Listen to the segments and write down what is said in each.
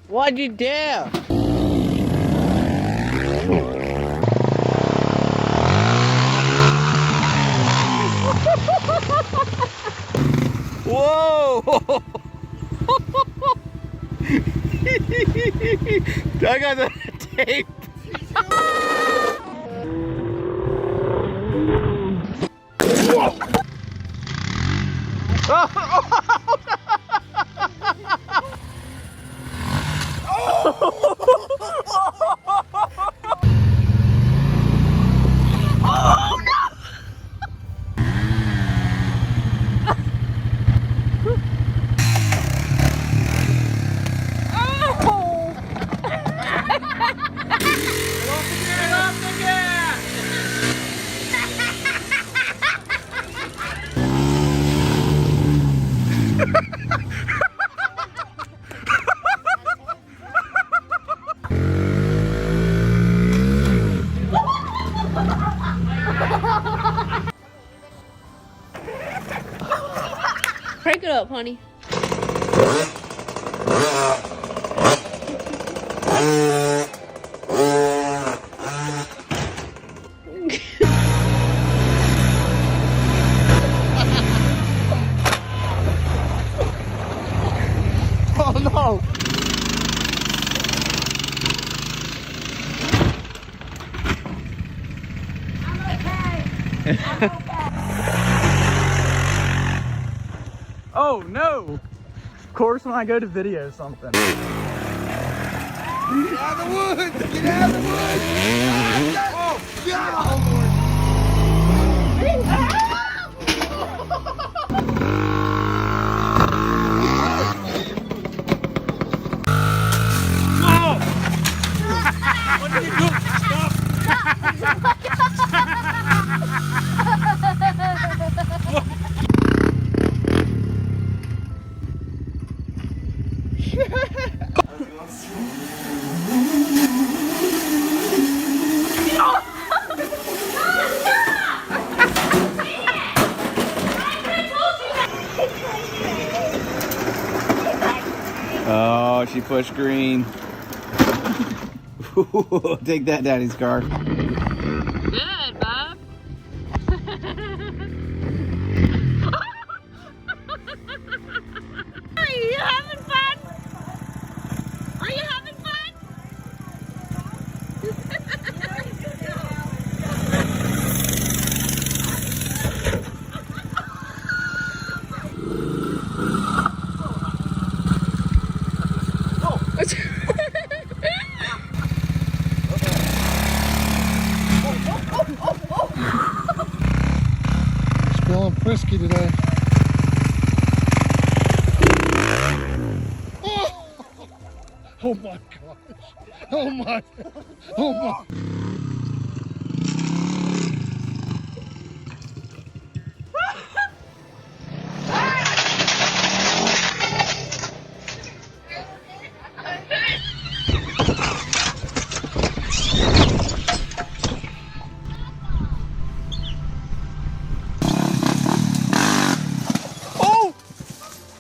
What'd you do? Whoa! I got the tape. Crank it up, honey. Oh no! Oh no! Of course when I go to video something. Get out of the woods! Get out of the woods! Oh, God! What did you do? Stop! Oh, she pushed green. Take that, Daddy's car. Good, Bob. Are you having fun? Are you having fun? Feeling frisky today. Oh my gosh. Oh my. Oh my.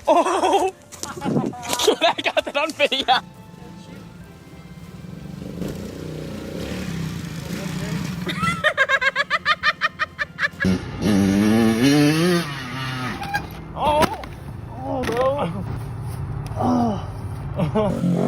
Oh! I got that on video. Oh! Oh no!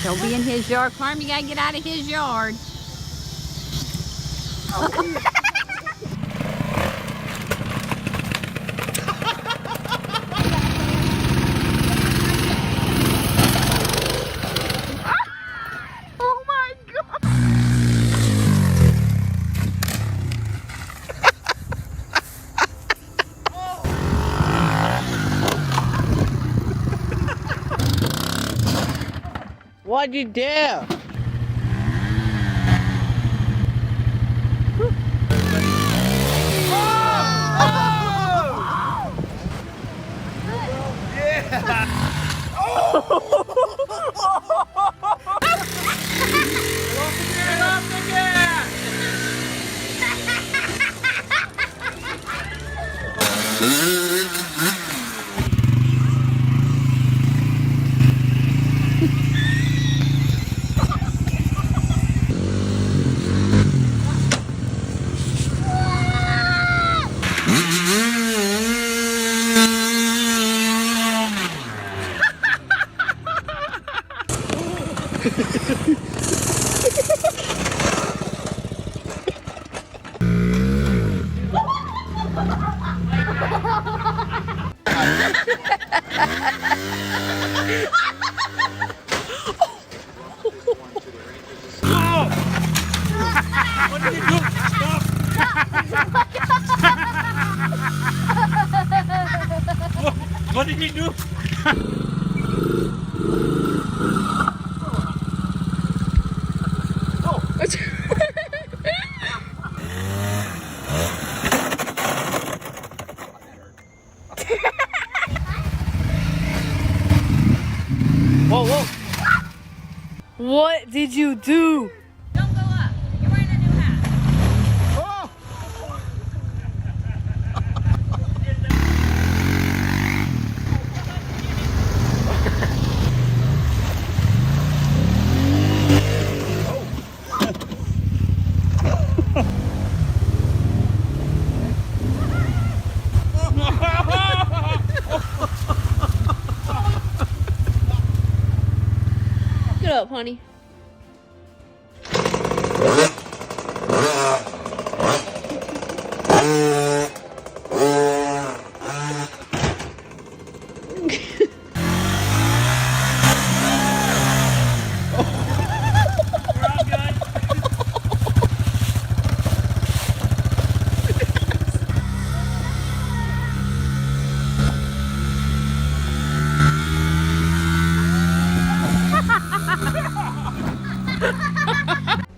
Don't be in his yard, Carm. You gotta get out of his yard. Oh my God! What'd you do? What did you do? Stop! What did he do? Whoa, whoa. What did you do? Don't go up. You're wearing a new hat. Get up, honey.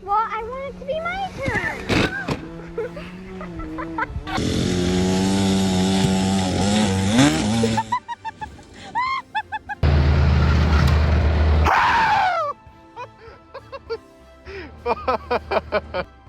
Well, I want it to be my turn.